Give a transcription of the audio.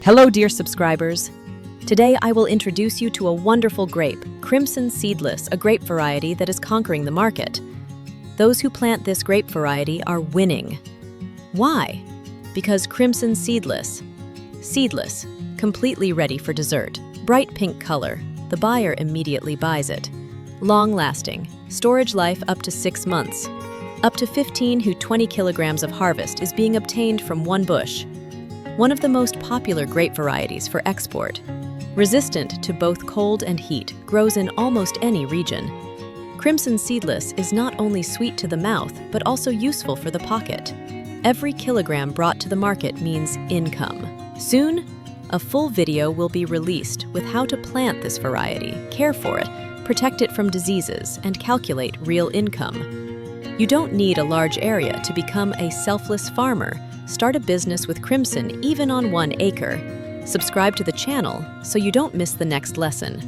Hello, dear subscribers. Today I will introduce you to a wonderful grape, Krimson Seedless, a grape variety that is conquering the market. Those who plant this grape variety are winning. Why? Because Krimson Seedless. Seedless, completely ready for dessert. Bright pink color, the buyer immediately buys it. Long-lasting, storage life up to 6 months. Up to 15 to 20 kilograms of harvest is being obtained from one bush. One of the most popular grape varieties for export. Resistant to both cold and heat, grows in almost any region. Krimson Seedless is not only sweet to the mouth, but also useful for the pocket. Every kilogram brought to the market means income. Soon, a full video will be released with how to plant this variety, care for it, protect it from diseases, and calculate real income. You don't need a large area to become a selfless farmer. Start a business with Krimson even on 1 acre. Subscribe to the channel so you don't miss the next lesson.